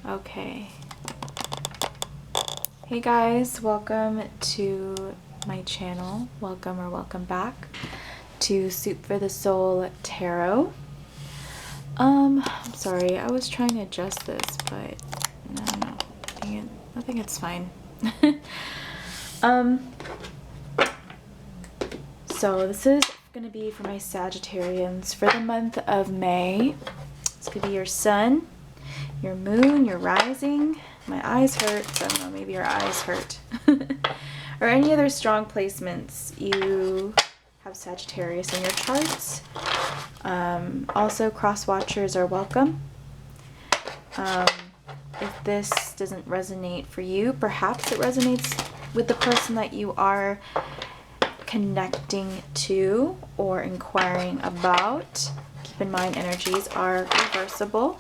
Okay. Hey guys, welcome to my channel. Welcome or welcome back to Soup for the Soul Tarot. I'm sorry, I was trying to adjust this, but no, I think it's fine. So this is gonna be for my Sagittarians for the month of May. It's gonna be your sun, your moon, your rising. My eyes hurt, so I don't know, maybe your eyes hurt. Or any other strong placements you have Sagittarius in your charts. Also, cross watchers are welcome. If this doesn't resonate for you, perhaps it resonates with the person that you are connecting to or inquiring about. Keep in mind, energies are reversible.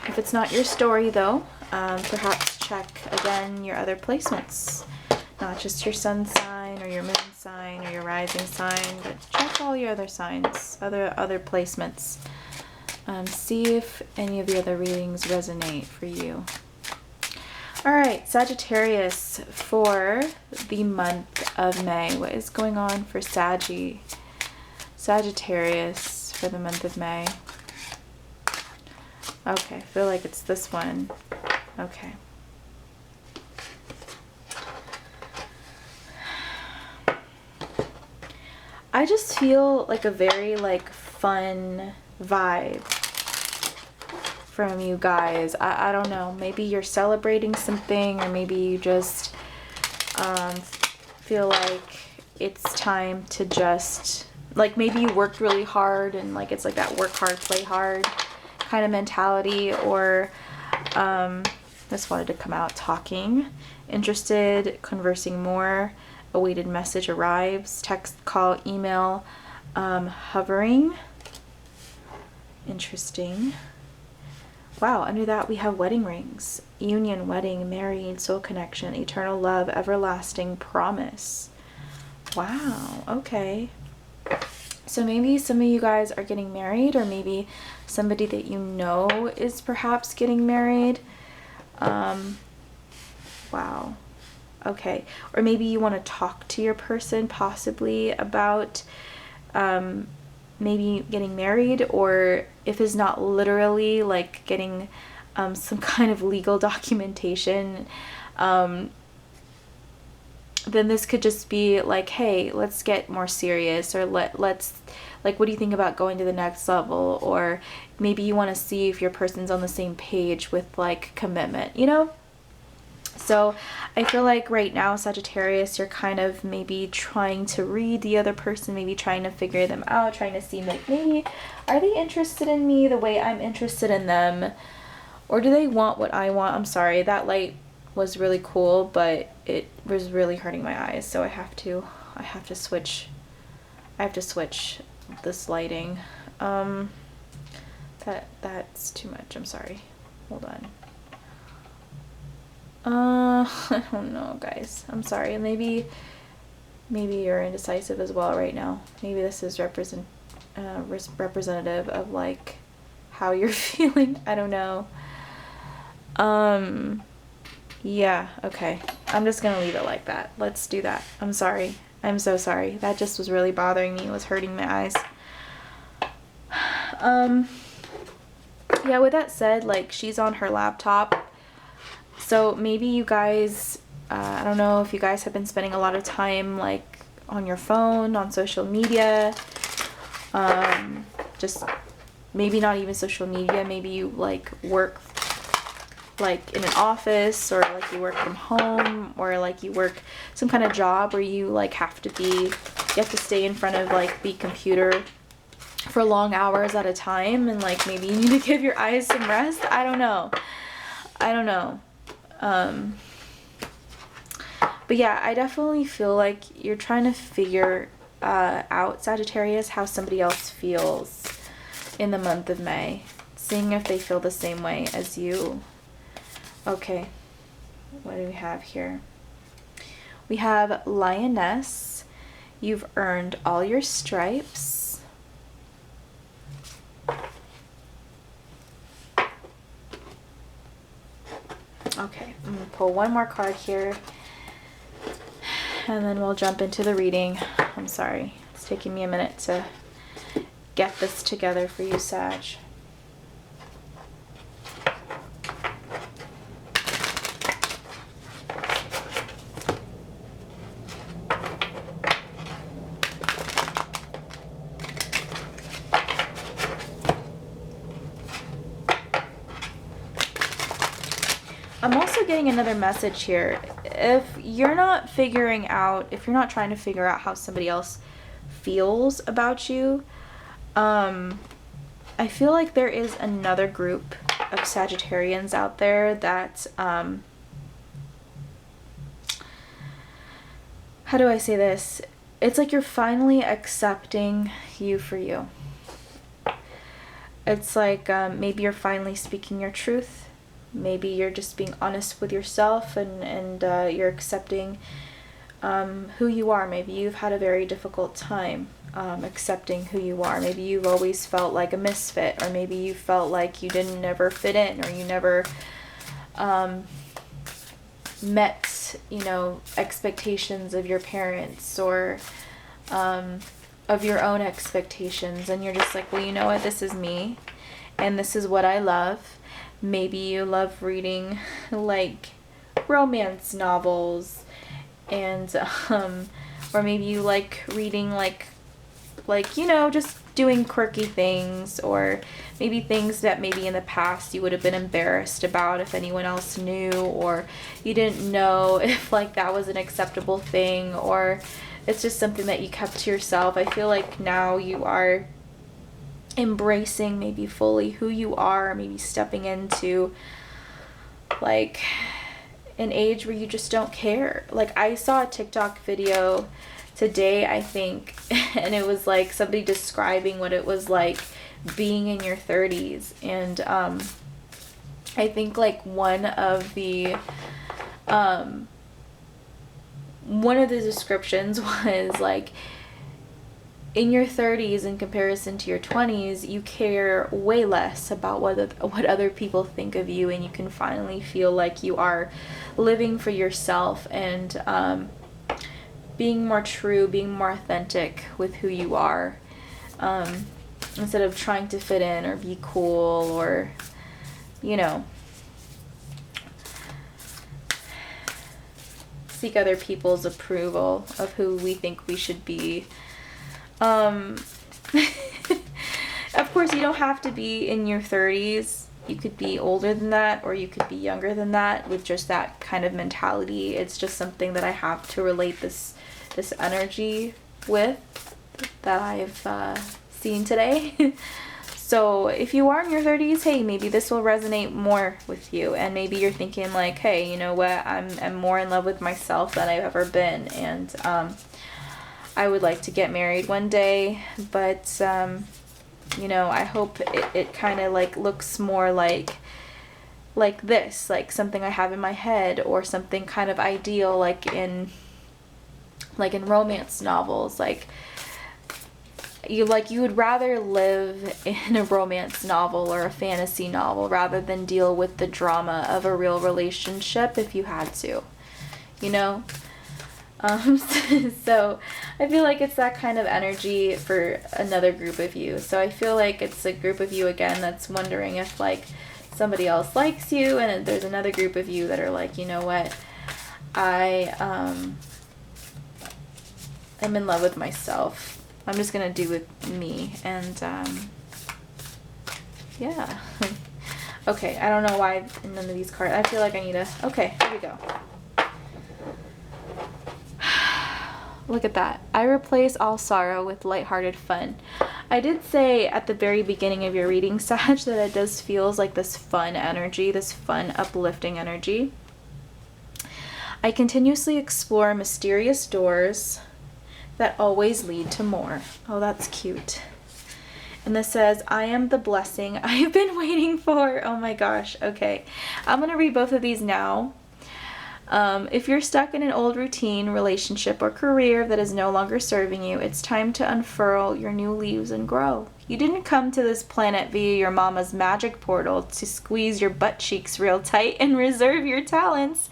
If it's not your story though, perhaps check again your other placements. Not just your sun sign or your moon sign or your rising sign, but check all your other signs, other placements. See if any of the other readings resonate for you. Alright, Sagittarius for the month of May. What is going on for Sagittarius for the month of May? Okay, I feel like it's this one. Okay. I just feel like a very fun vibe from you guys. I don't know, maybe you're celebrating something, or maybe you just feel like it's time to just maybe you worked really hard and it's like that work hard play hard kind of mentality, or just wanted to come out talking, interested, conversing more, awaited message arrives, text, call, email, hovering. Interesting. Wow, under that we have wedding rings, union, wedding, married, soul connection, eternal love, everlasting promise. Wow, okay. So maybe some of you guys are getting married, or maybe somebody that you know is perhaps getting married. Wow. Okay. Or maybe you want to talk to your person possibly about maybe getting married, or if it's not literally getting some kind of legal documentation, then this could just be hey, let's get more serious, or let's what do you think about going to the next level? Or maybe you want to see if your person's on the same page with commitment, you know? So I feel like right now, Sagittarius, you're kind of maybe trying to read the other person, maybe trying to figure them out, trying to see maybe are they interested in me the way I'm interested in them, or do they want what I want? I'm sorry, that light was really cool, but it was really hurting my eyes, so I have to switch this lighting. That's too much. I'm sorry. Hold on. I don't know, guys. I'm sorry. Maybe you're indecisive as well right now. Maybe this is representative of how you're feeling. I don't know. Yeah, okay. I'm just gonna leave it like that. Let's do that. I'm sorry. I'm so sorry. That just was really bothering me. It was hurting my eyes. Yeah, with that said, she's on her laptop. So maybe you guys, I don't know if you guys have been spending a lot of time on your phone, on social media. Just maybe not even social media. Maybe you work in an office, or you work from home, or you work some kind of job where you have to stay in front of the computer for long hours at a time, and maybe you need to give your eyes some rest. I don't know. But yeah, I definitely feel like you're trying to figure out, Sagittarius, how somebody else feels in the month of May, seeing if they feel the same way as you. Okay, what do we have here? We have Lioness. You've earned all your stripes. Okay, I'm going to pull one more card here. And then we'll jump into the reading. I'm sorry. It's taking me a minute to get this together for you, Sag. I'm also getting another message here. If you're not figuring out, if you're not trying to figure out how somebody else feels about you, I feel like there is another group of Sagittarians out there that, how do I say this? It's like you're finally accepting you for you. It's like maybe you're finally speaking your truth. Maybe you're just being honest with yourself and you're accepting who you are. Maybe you've had a very difficult time accepting who you are. Maybe you've always felt like a misfit, or maybe you felt like you didn't never fit in, or you never met, you know, expectations of your parents, or of your own expectations, and you're just like, well, you know what, this is me and this is what I love. Maybe you love reading like romance novels, and or maybe you like reading like you know, just doing quirky things, or maybe things that maybe in the past you would have been embarrassed about if anyone else knew, or you didn't know if like that was an acceptable thing, or it's just something that you kept to yourself. I feel like now you are embracing maybe fully who you are, maybe stepping into like an age where you just don't care. Like I saw a TikTok video today, I think, and it was like somebody describing what it was like being in your 30s, and I think like one of the descriptions was like, in your 30s in comparison to your 20s, you care way less about what other people think of you, and you can finally feel like you are living for yourself and being more true, being more authentic with who you are, instead of trying to fit in or be cool, or, you know, seek other people's approval of who we think we should be. Of course, you don't have to be in your 30s. You could be older than that, or you could be younger than that with just that kind of mentality. It's just something that I have to relate this energy with, that I've seen today. So if you are in your 30s, hey, maybe this will resonate more with you, and maybe you're thinking like, hey, you know what, I'm more in love with myself than I've ever been, and I would like to get married one day, but you know, I hope it kind of like looks more like this, like something I have in my head, or something kind of ideal, like in romance novels. Like you would rather live in a romance novel or a fantasy novel rather than deal with the drama of a real relationship if you had to, you know? So I feel like it's that kind of energy for another group of you. So I feel like it's a group of you again that's wondering if like somebody else likes you, and there's another group of you that are like, you know what, I'm in love with myself. I'm just gonna do with me, and yeah. Okay, I don't know why none of these cards. I feel like I need to. Okay, here we go. Look at that. I replace all sorrow with lighthearted fun. I did say at the very beginning of your reading, Sag, that it does feels like this fun energy, this fun, uplifting energy. I continuously explore mysterious doors that always lead to more. Oh, that's cute. And this says, I am the blessing I've been waiting for. Oh my gosh. Okay. I'm going to read both of these now. If you're stuck in an old routine, relationship, or career that is no longer serving you, it's time to unfurl your new leaves and grow. You didn't come to this planet via your mama's magic portal to squeeze your butt cheeks real tight and reserve your talents.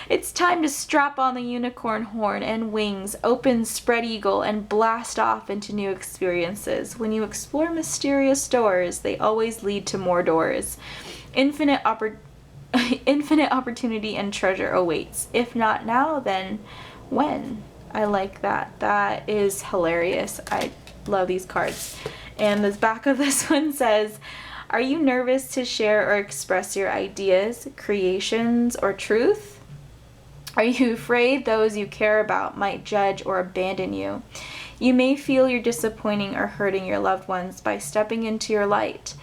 It's time to strap on the unicorn horn and wings, open spread eagle, and blast off into new experiences. When you explore mysterious doors, they always lead to more doors. Infinite opportunity and treasure awaits. If not now, then when? I like that. That is hilarious. I love these cards. And the back of this one says, are you nervous to share or express your ideas, creations, or truth? Are you afraid those you care about might judge or abandon you? You may feel you're disappointing or hurting your loved ones by stepping into your light,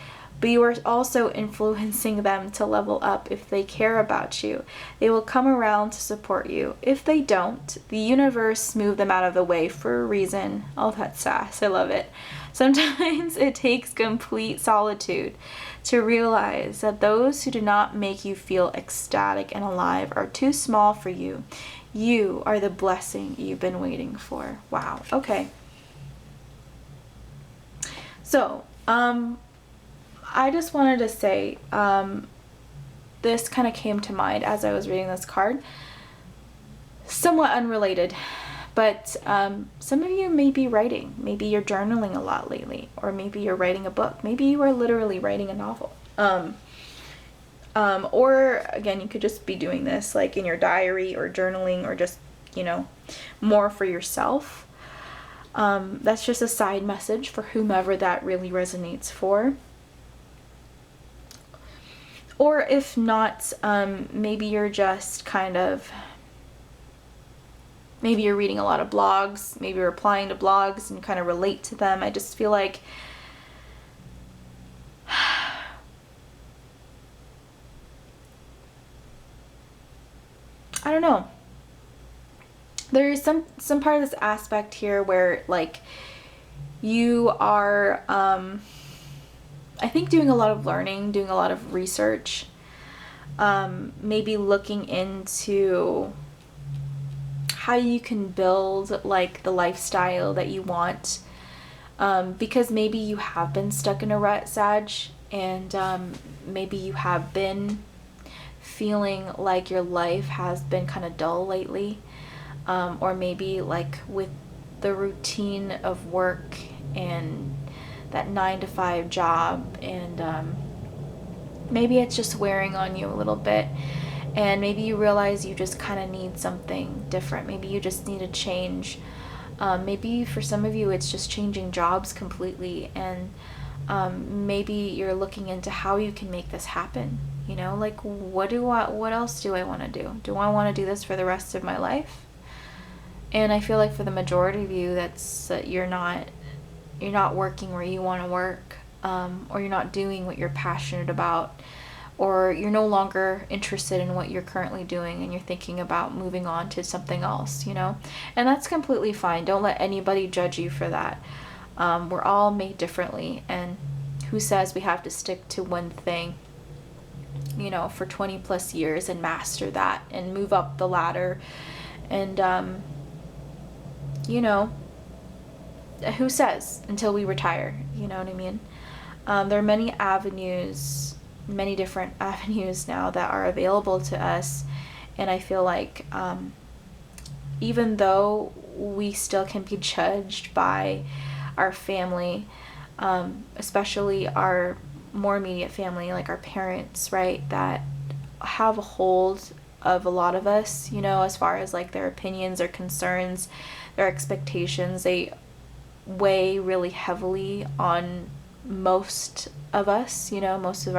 but you are also influencing them to level up if they care about you. They will come around to support you. If they don't, the universe moved them out of the way for a reason. Oh, that's sass. I love it. Sometimes it takes complete solitude to realize that those who do not make you feel ecstatic and alive are too small for you. You are the blessing you've been waiting for. Wow. Okay. So, I just wanted to say, this kind of came to mind as I was reading this card. Somewhat unrelated, but some of you may be writing. Maybe you're journaling a lot lately, or maybe you're writing a book. Maybe you are literally writing a novel. Or again, you could just be doing this like in your diary or journaling, or just, you know, more for yourself. That's just a side message for whomever that really resonates for. Or if not, maybe you're just kind of, maybe you're reading a lot of blogs, maybe you're replying to blogs and kind of relate to them. I just feel like I don't know. There's some part of this aspect here where like you are I think doing a lot of learning, doing a lot of research, maybe looking into how you can build like the lifestyle that you want, because maybe you have been stuck in a rut, Sag, and maybe you have been feeling like your life has been kind of dull lately, or maybe like with the routine of work and that 9-to-5 job, and maybe it's just wearing on you a little bit, and maybe you realize you just kind of need something different. Maybe you just need a change. Maybe for some of you it's just changing jobs completely, and maybe you're looking into how you can make this happen. You know, like what else do I want to do? Do I want to do this for the rest of my life? And I feel like for the majority of you, that's you're not working where you want to work, or you're not doing what you're passionate about, or you're no longer interested in what you're currently doing and you're thinking about moving on to something else, you know? And that's completely fine. Don't let anybody judge you for that. We're all made differently, and who says we have to stick to one thing, you know, for 20 plus years and master that and move up the ladder, and you know, who says, until we retire, you know what I mean? There are many avenues, many different avenues now that are available to us, and I feel like even though we still can be judged by our family, especially our more immediate family, like our parents, right, that have a hold of a lot of us, you know, as far as like their opinions or concerns, their expectations, they weigh really heavily on most of us, you know, most of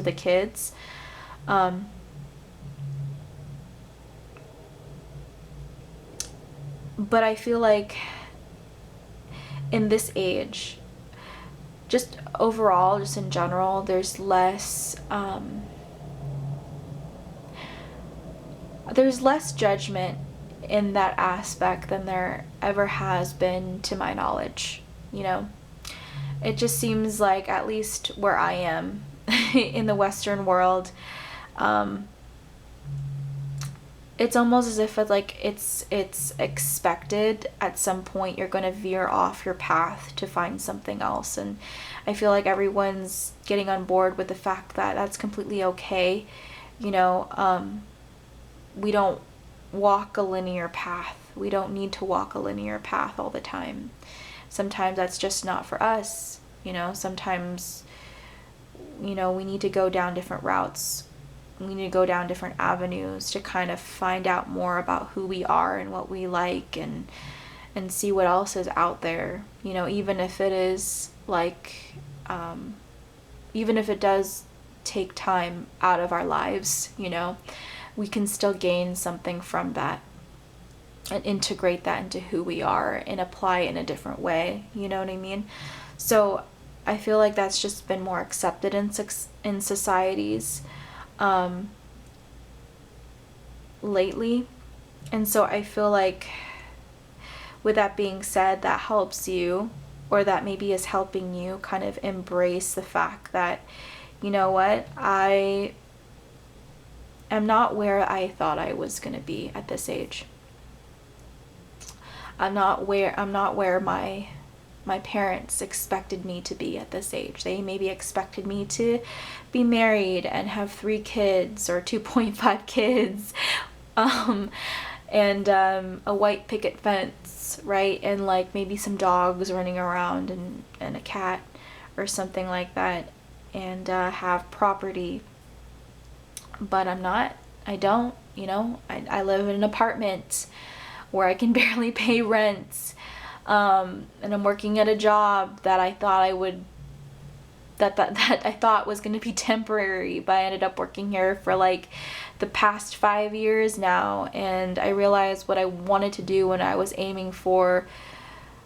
the kids. But I feel like in this age, just overall, just in general, there's less judgment in that aspect than there ever has been, to my knowledge, you know. It just seems like, at least where I am in the Western world, it's almost as if it's expected at some point you're going to veer off your path to find something else. And I feel like everyone's getting on board with the fact that that's completely okay. You know, we don't walk a linear path. We don't need to walk a linear path all the time. Sometimes that's just not for us. You know, sometimes, you know, we need to go down different routes. We need to go down different avenues to kind of find out more about who we are and what we like, and see what else is out there. You know, even if it is like, even if it does take time out of our lives, you know, we can still gain something from that and integrate that into who we are and apply it in a different way. You know what I mean? So I feel like that's just been more accepted in societies lately. And so I feel like, with that being said, that helps you, or that maybe is helping you kind of embrace the fact that, you know what, I am not where I thought I was going to be at this age. I'm not where my parents expected me to be at this age. They maybe expected me to be married and have 3 kids or 2.5 kids, and a white picket fence, right? And like maybe some dogs running around and a cat or something like that, and have property. But I don't, you know, I live in an apartment where I can barely pay rent. And I'm working at a job that I thought I thought was going to be temporary, but I ended up working here for like the past 5 years now. And I realized what I wanted to do, when I was aiming for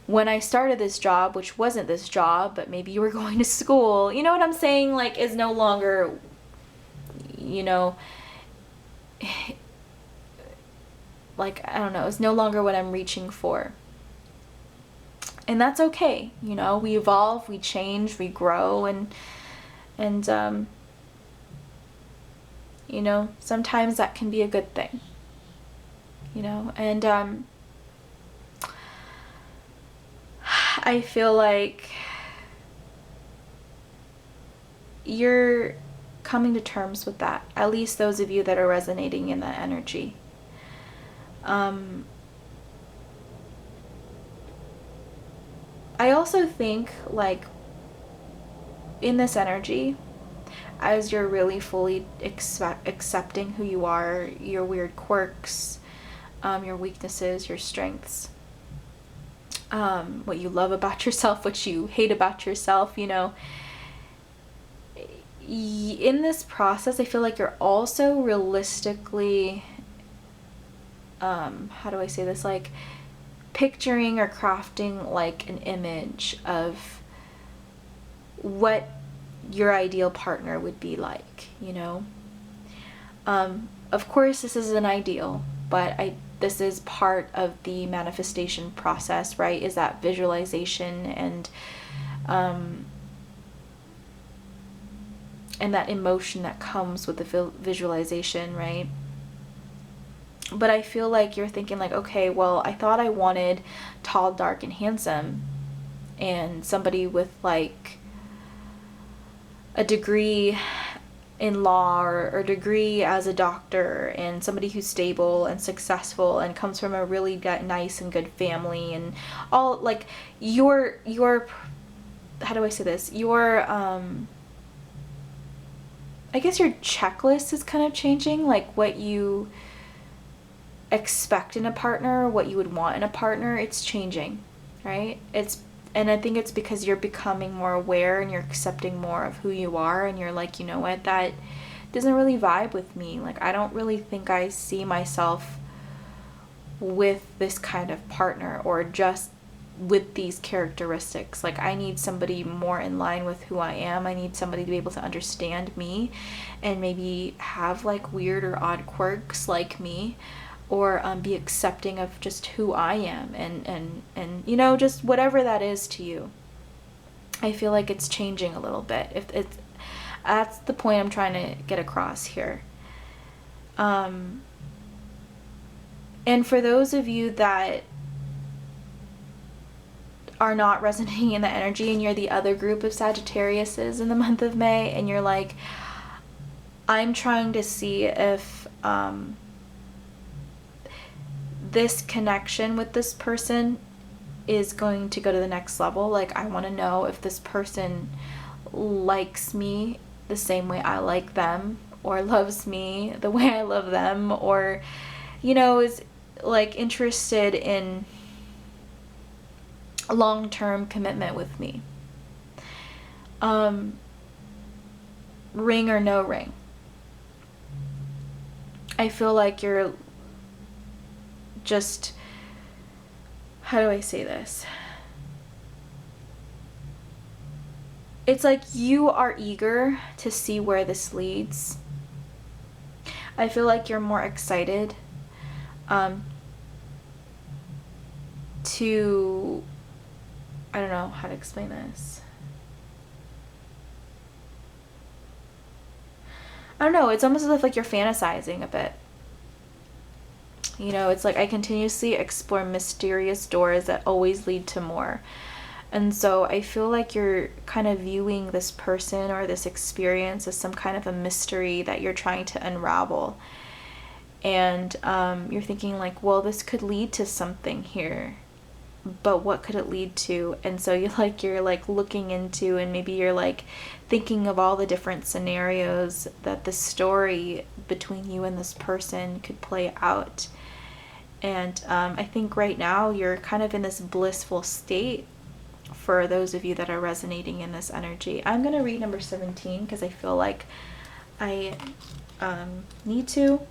when I started this job, which wasn't this job, but maybe you were going to school, you know what I'm saying? Like, is no longer, you know, like, I don't know, it's no longer what I'm reaching for. And that's okay, you know, we evolve, we change, we grow, and you know, sometimes that can be a good thing, you know. And I feel like you're coming to terms with that, at least those of you that are resonating in that energy. I also think, like, in this energy, as you're really fully accepting who you are, your weird quirks, your weaknesses, your strengths, what you love about yourself, what you hate about yourself, you know, in this process, I feel like you're also realistically, how do I say this, like, picturing or crafting like an image of what your ideal partner would be like, you know. Of course, this is an ideal, but this is part of the manifestation process, right? Is that visualization and that emotion that comes with the visualization, right? But I feel like you're thinking like, okay, well, I thought I wanted tall, dark, and handsome, and somebody with like a degree in law or a degree as a doctor, and somebody who's stable and successful and comes from a really nice and good family, and all like your how do I say this? Your I guess your checklist is kind of changing, like what you expect in a partner, what you would want in a partner. It's changing, right? And I think it's because you're becoming more aware and you're accepting more of who you are, and you're like, you know what, that doesn't really vibe with me. Like, I don't really think I see myself with this kind of partner, or just with these characteristics. Like, I need somebody more in line with who I am. I need somebody to be able to understand me and maybe have like weird or odd quirks like me, or be accepting of just who I am, and you know, just whatever that is to you. I feel like it's changing a little bit. If it's, that's the point I'm trying to get across here. And for those of you that are not resonating in the energy and you're the other group of Sagittariuses in the month of May, and you're like, I'm trying to see if this connection with this person is going to go to the next level. Like, I want to know if this person likes me the same way I like them, or loves me the way I love them, or, you know, is like interested in a long-term commitment with me. Ring or no ring. I feel like you're just, how do I say this? It's like you are eager to see where this leads. I feel like you're more excited to, I don't know how to explain this. I don't know, it's almost as if like you're fantasizing a bit. You know, it's like I continuously explore mysterious doors that always lead to more. And so I feel like you're kind of viewing this person or this experience as some kind of a mystery that you're trying to unravel. And you're thinking like, well, this could lead to something here, but what could it lead to? And so you're like looking into, and maybe you're like thinking of all the different scenarios that the story between you and this person could play out. And I think right now you're kind of in this blissful state for those of you that are resonating in this energy. I'm going to read number 17 because I feel like I need to.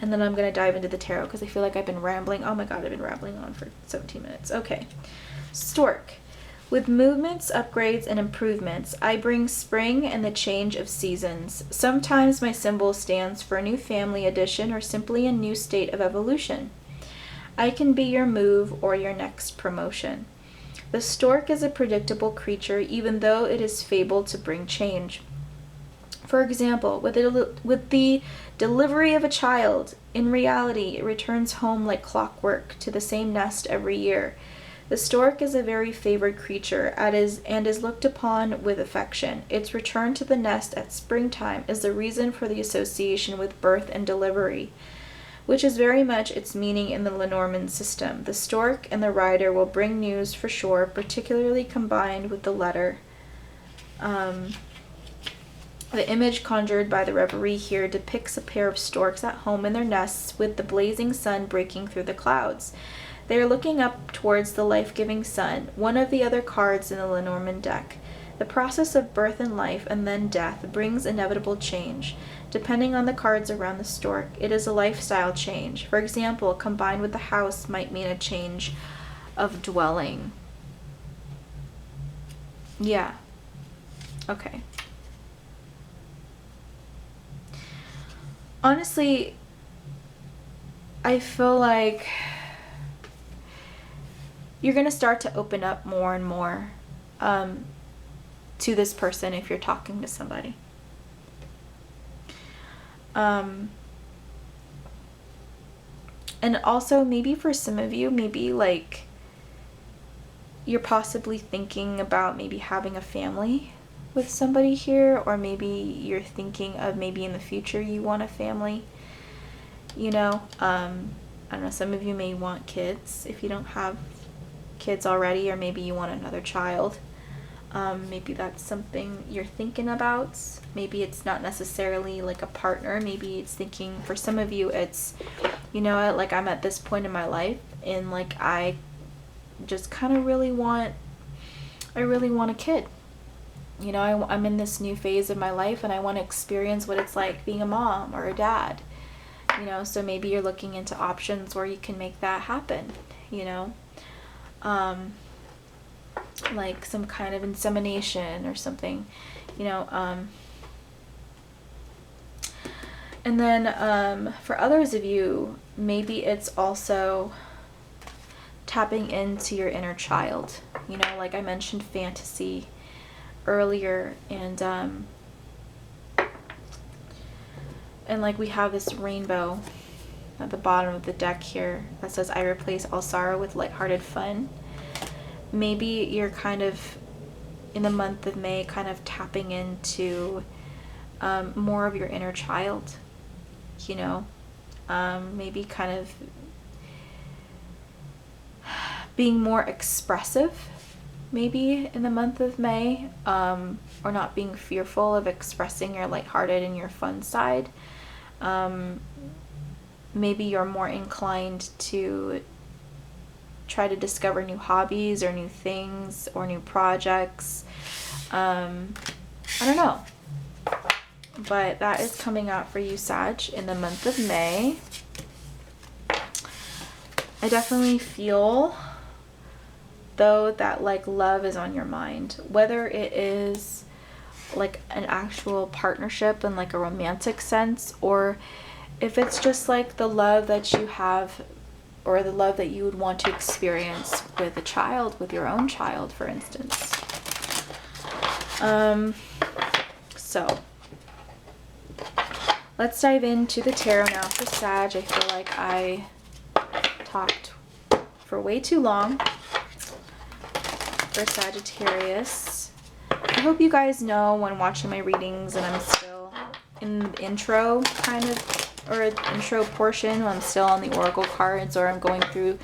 And then I'm going to dive into the tarot because I feel like I've been rambling. Oh my god, I've been rambling on for 17 minutes. Okay. Stork. With movements, upgrades, and improvements, I bring spring and the change of seasons. Sometimes my symbol stands for a new family addition or simply a new state of evolution. I can be your move or your next promotion. The stork is a predictable creature, even though it is fabled to bring change. For example, with the delivery of a child, in reality, it returns home like clockwork to the same nest every year. The stork is a very favored creature and is looked upon with affection. Its return to the nest at springtime is the reason for the association with birth and delivery, which is very much its meaning in the Lenormand system. The stork and the rider will bring news for sure, particularly combined with the letter. The image conjured by the reverie here depicts a pair of storks at home in their nests with the blazing sun breaking through the clouds. They are looking up towards the life-giving sun, one of the other cards in the Lenormand deck. The process of birth and life and then death brings inevitable change. Depending on the cards around the stork, it is a lifestyle change. For example, combined with the house might mean a change of dwelling. Yeah. Okay. Honestly, I feel like you're going to start to open up more and more to this person if you're talking to somebody. And also maybe for some of you, maybe like you're possibly thinking about maybe having a family with somebody here, or maybe you're thinking of maybe in the future you want a family, you know. I don't know, some of you may want kids if you don't have kids already, or maybe you want another child. Maybe that's something you're thinking about. Maybe it's not necessarily like a partner. Maybe it's thinking, for some of you it's, you know, like I'm at this point in my life and like I just kind of really want a kid. You know, I'm in this new phase of my life and I want to experience what it's like being a mom or a dad. You know, so maybe you're looking into options where you can make that happen, you know. Like some kind of insemination or something, you know. And then for others of you, maybe it's also tapping into your inner child, you know, like I mentioned fantasy earlier, and like we have this rainbow at the bottom of the deck here that says, I replace all sorrow with lighthearted fun. Maybe you're kind of, in the month of May, kind of tapping into more of your inner child, you know, maybe kind of being more expressive, maybe in the month of May, or not being fearful of expressing your lighthearted and your fun side. Maybe you're more inclined to try to discover new hobbies or new things or new projects. I don't know. But that is coming out for you, Sag, in the month of May. I definitely feel, though, that like love is on your mind, whether it is like an actual partnership in like a romantic sense, or if it's just like the love that you have, or the love that you would want to experience with a child, with your own child, for instance. So let's dive into the tarot now for Sag. I feel like I talked for way too long for Sagittarius. I hope you guys know when watching my readings and I'm still in the intro kind of, or intro portion, when I'm still on the oracle cards, or I'm going through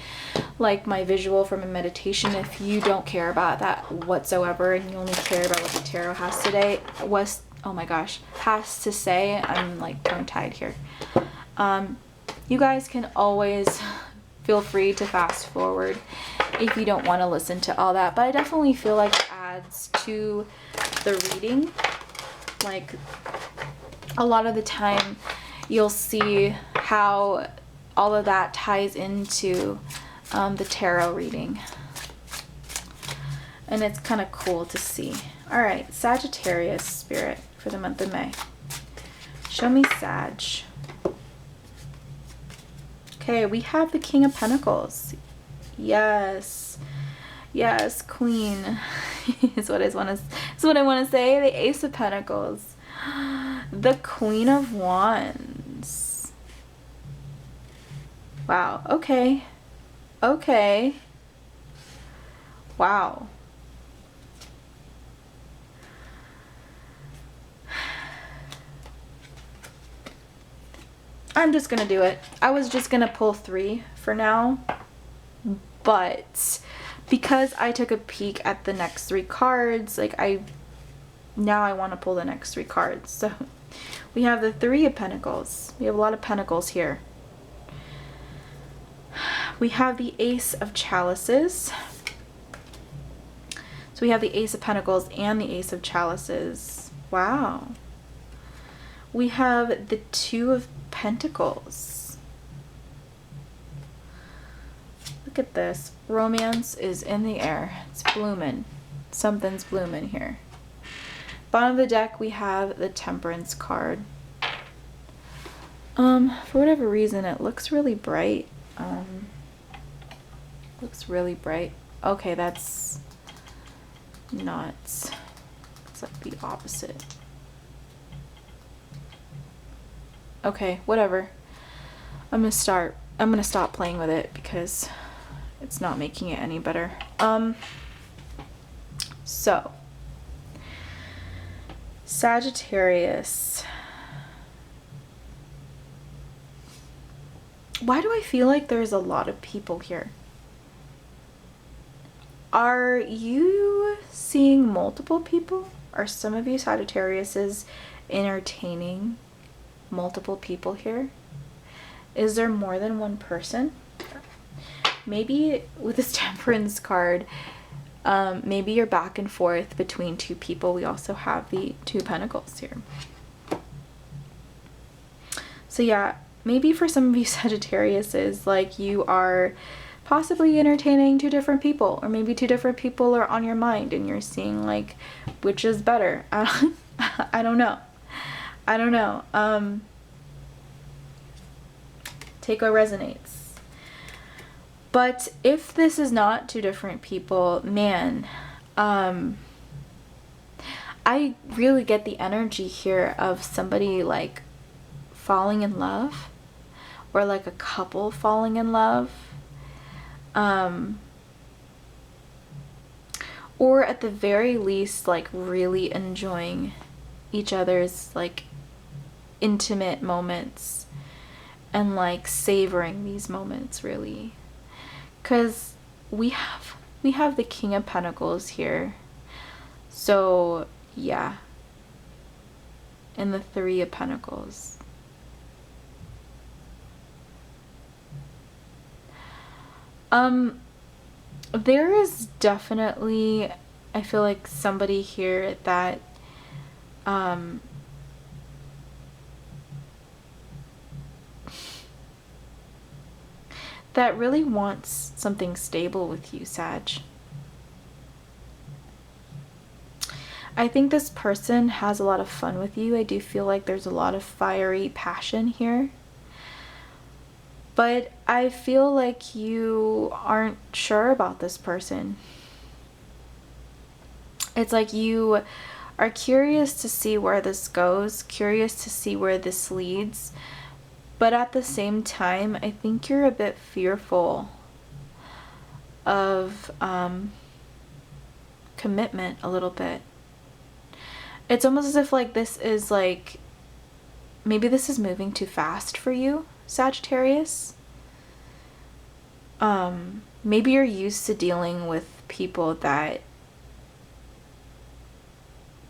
like my visual from a meditation. If you don't care about that whatsoever and you only care about what the tarot has today, oh my gosh, has to say, I'm like tongue-tied here. You guys can always feel free to fast forward if you don't want to listen to all that, but I definitely feel like it adds to the reading. Like a lot of the time you'll see how all of that ties into the tarot reading, and it's kind of cool to see. All right, Sagittarius spirit for the month of May. Show me Sag. Okay, we have the King of Pentacles. Yes, yes, Queen is what I want to say. The Ace of Pentacles, the Queen of Wands. Wow. Okay. Okay. Wow. I'm just gonna do it. I was just gonna pull 3 for now, but because I took a peek at the next 3 cards, like now I want to pull the next 3 cards. So we have the 3 of Pentacles. We have a lot of pentacles here. We have the Ace of Chalices. So we have the Ace of Pentacles and the Ace of Chalices. Wow. We have the 2 of Pentacles. Look at this. Romance is in the air. It's blooming. Something's blooming here. Bottom of the deck, we have the Temperance card. For whatever reason, it looks really bright. Looks really bright. Okay, that's not. It's like the opposite. Okay, whatever. I'm gonna stop playing with it because it's not making it any better. So Sagittarius. Why do I feel like there's a lot of people here? Are you seeing multiple people? Are some of you Sagittariuses entertaining multiple people here? Is there more than one person? Maybe with this Temperance card, maybe you're back and forth between 2 people. We also have the 2 Pentacles here. So yeah, maybe for some of you Sagittariuses, like you are possibly entertaining 2 different people, or maybe 2 different people are on your mind and you're seeing like which is better. I don't know. I don't know. Take what resonates. But if this is not 2 different people, man, I really get the energy here of somebody like falling in love, or like a couple falling in love. Or at the very least, like really enjoying each other's like intimate moments and like savoring these moments, really. Because we have the King of Pentacles here. So yeah. And the Three of Pentacles. There is definitely, I feel like, somebody here that that really wants something stable with you, Sag. I think this person has a lot of fun with you. I do feel like there's a lot of fiery passion here. But I feel like you aren't sure about this person. It's like you are curious to see where this goes, curious to see where this leads. But at the same time, I think you're a bit fearful of commitment a little bit. It's almost as if like this is like, maybe this is moving too fast for you, Sagittarius. Maybe you're used to dealing with people that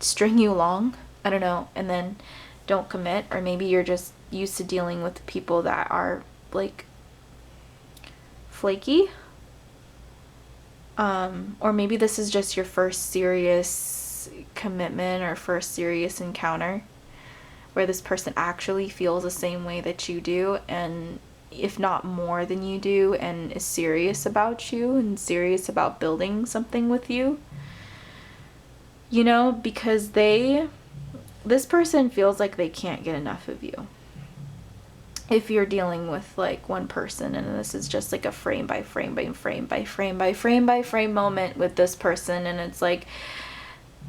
string you along, I don't know, and then don't commit. Or maybe you're just used to dealing with people that are like flaky. Or maybe this is just your first serious commitment or first serious encounter where this person actually feels the same way that you do, and if not more than you do, and is serious about you and serious about building something with you. You know, because this person feels like they can't get enough of you. If you're dealing with like one person and this is just like a frame by frame by frame by frame by frame by frame moment with this person, and it's like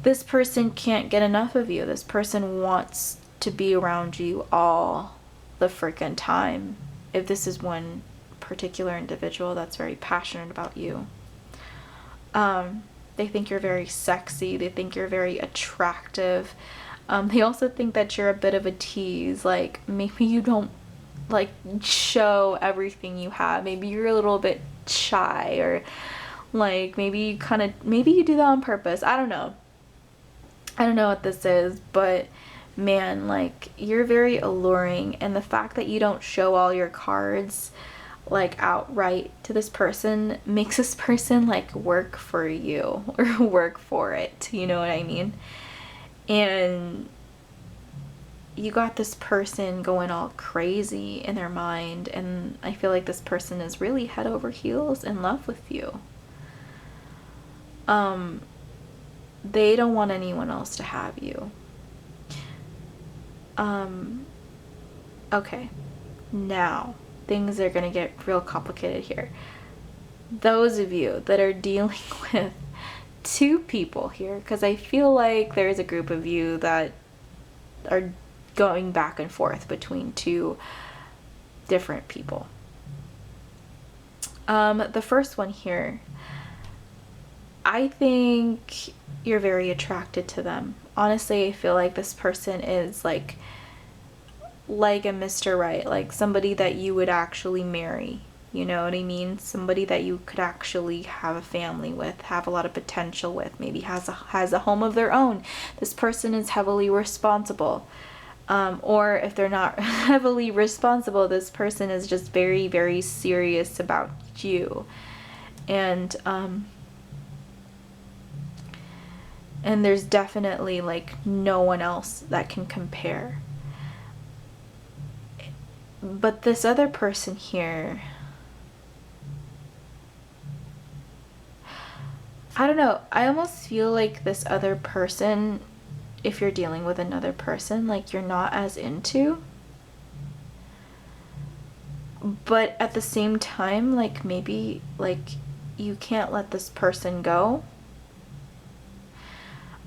this person can't get enough of you. This person wants to be around you all the freaking time. If this is one particular individual that's very passionate about you. They think you're very sexy. They think you're very attractive. They also think that you're a bit of a tease. Like, maybe you don't like show everything you have. Maybe you're a little bit shy, or like maybe you do that on purpose. I don't know what this is, but man, like, you're very alluring, and the fact that you don't show all your cards like outright to this person makes this person like work for you or work for it, you know what I mean? And you got this person going all crazy in their mind, and I feel like this person is really head over heels in love with you. They don't want anyone else to have you. Okay, now things are gonna get real complicated here. Those of you that are dealing with two people here, because I feel like there's a group of you that are going back and forth between two different people. The first one here, I think you're very attracted to them. Honestly, I feel like this person is like a Mr. Right, like somebody that you would actually marry, you know what I mean? Somebody that you could actually have a family with, have a lot of potential with, maybe has a home of their own. This person is heavily responsible. Or if they're not heavily responsible, this person is just very, very serious about you. And there's definitely like no one else that can compare. But this other person here, I don't know, I almost feel like this other person, if you're dealing with another person, like you're not as into. But at the same time, like maybe like you can't let this person go.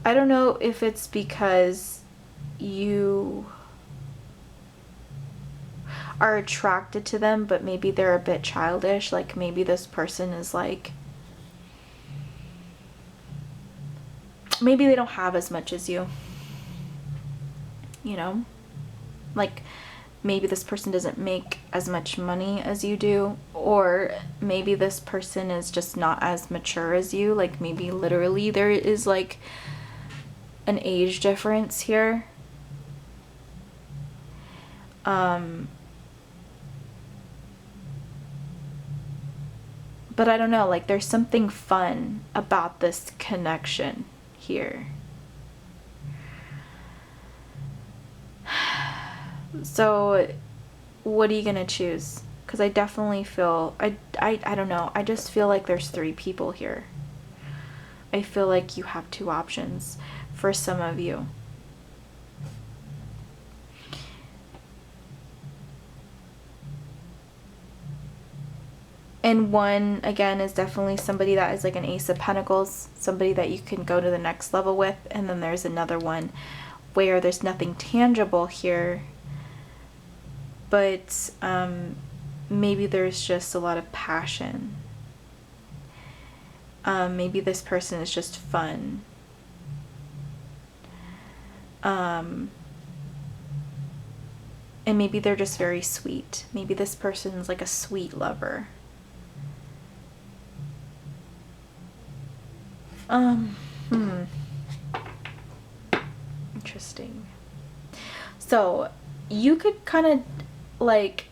I don't know if it's because you are attracted to them, but maybe they're a bit childish. Like maybe this person is like, maybe they don't have as much as you, you know, like maybe this person doesn't make as much money as you do, or maybe this person is just not as mature as you. Like maybe literally there is like an age difference here. But I don't know, like there's something fun about this connection here. So what are you gonna choose? Because I definitely feel, I don't know, I just feel like there's 3 people here. I feel like you have 2 options for some of you. And one, again, is definitely somebody that is like an Ace of Pentacles, somebody that you can go to the next level with. And then there's another one where there's nothing tangible here, but maybe there's just a lot of passion. Maybe this person is just fun. And maybe they're just very sweet. Maybe this person's like a sweet lover. Interesting. So you could kind of like,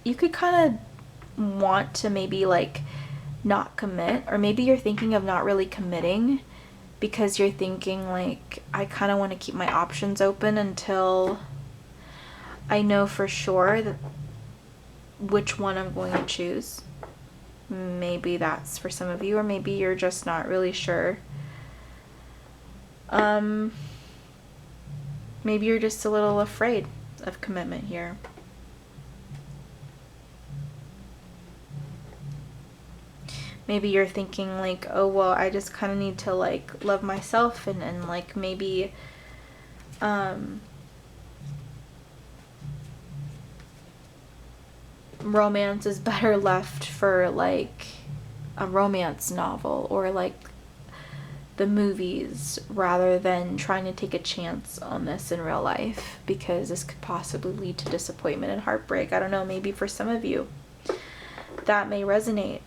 you could kind of want to maybe like not commit, or maybe you're thinking of not really committing because you're thinking like, I kind of want to keep my options open until I know for sure that which one I'm going to choose. Maybe that's for some of you, or maybe you're just not really sure. Maybe you're just a little afraid of commitment here. Maybe you're thinking like, oh, well, I just kind of need to like love myself, and like maybe romance is better left for like a romance novel or like the movies, rather than trying to take a chance on this in real life, because this could possibly lead to disappointment and heartbreak. I don't know, maybe for some of you that may resonate.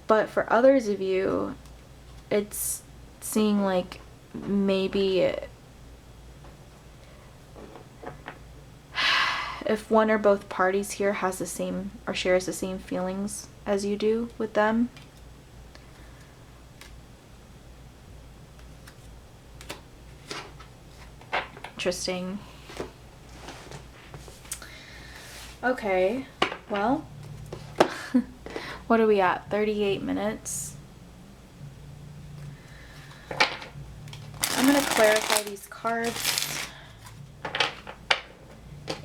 But for others of you, it's seeing like maybe if one or both parties here has the same or shares the same feelings as you do with them. Interesting. Okay, well, what are we at? 38 minutes. I'm going to clarify these cards,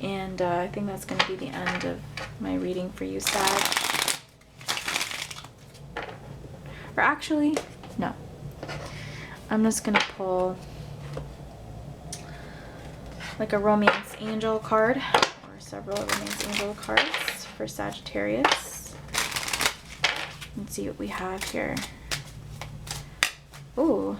and I think that's going to be the end of my reading for you, Sag. Or actually, no. I'm just going to pull like a romance angel card, or several romance angel cards for Sagittarius. Let's see what we have here. Ooh.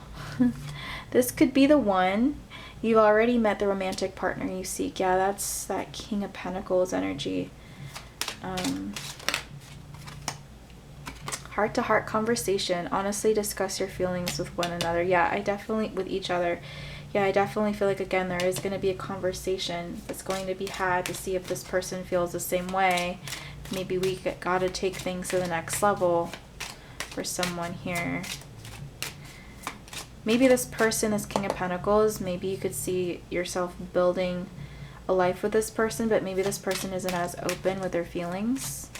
This could be the one. You've already met the romantic partner you seek. Yeah, that's that King of Pentacles energy. Heart-to-heart conversation. Honestly discuss your feelings with one another. Yeah, I definitely, with each other. Yeah, I definitely feel like, again, there is going to be a conversation that's going to be had to see if this person feels the same way. Maybe we got to take things to the next level for someone here. Maybe this person is King of Pentacles. Maybe you could see yourself building a life with this person, but maybe this person isn't as open with their feelings.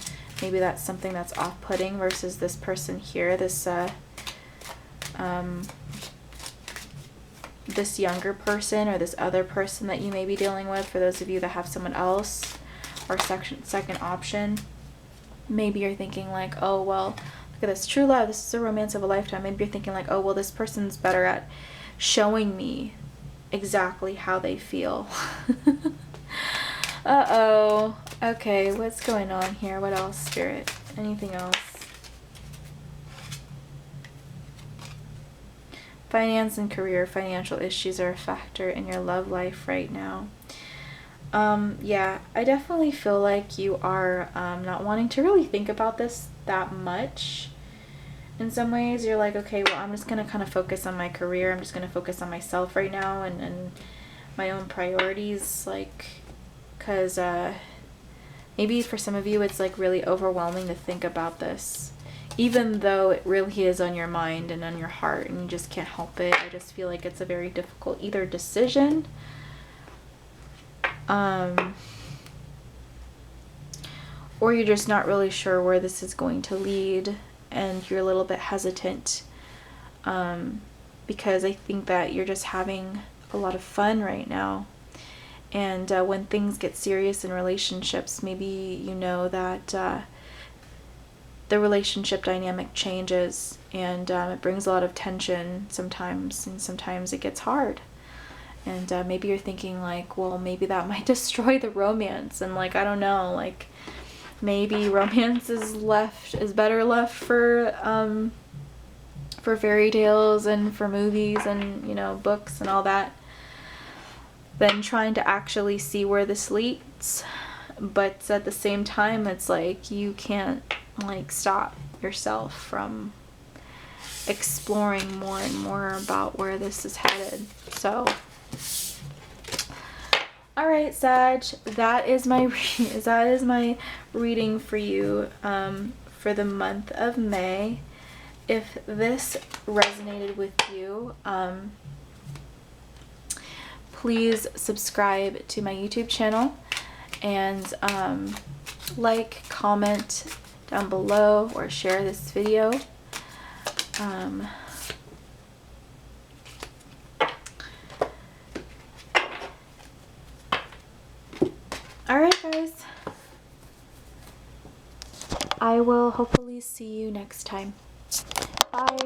Maybe that's something that's off-putting versus this person here, this this younger person, or this other person that you may be dealing with, for those of you that have someone else or second option. Maybe you're thinking like, oh, well, the Look at this. True love. This is a romance of a lifetime. Maybe you're thinking like, oh, well, this person's better at showing me exactly how they feel. Uh-oh. Okay, what's going on here? What else, Spirit? Anything else? Finance and career, financial issues are a factor in your love life right now. Yeah, I definitely feel like you are not wanting to really think about this that much. In some ways, you're like, okay, well, I'm just going to kind of focus on my career. I'm just going to focus on myself right now and my own priorities, like, because maybe for some of you, it's like really overwhelming to think about this, even though it really is on your mind and on your heart and you just can't help it. I just feel like it's a very difficult either decision or you're just not really sure where this is going to lead and you're a little bit hesitant because I think that you're just having a lot of fun right now. And when things get serious in relationships, maybe you know that the relationship dynamic changes and it brings a lot of tension sometimes, and sometimes it gets hard. And maybe you're thinking like, well, maybe that might destroy the romance, and like, I don't know, like maybe romance is better left for fairy tales and for movies and, you know, books and all that, than trying to actually see where this leads. But at the same time, it's like you can't like stop yourself from exploring more and more about where this is headed. So all right, Sag, that is my reading for you for the month of May. If this resonated with you, please subscribe to my YouTube channel and like, comment down below, or share this video. Alright, guys. I will hopefully see you next time. Bye.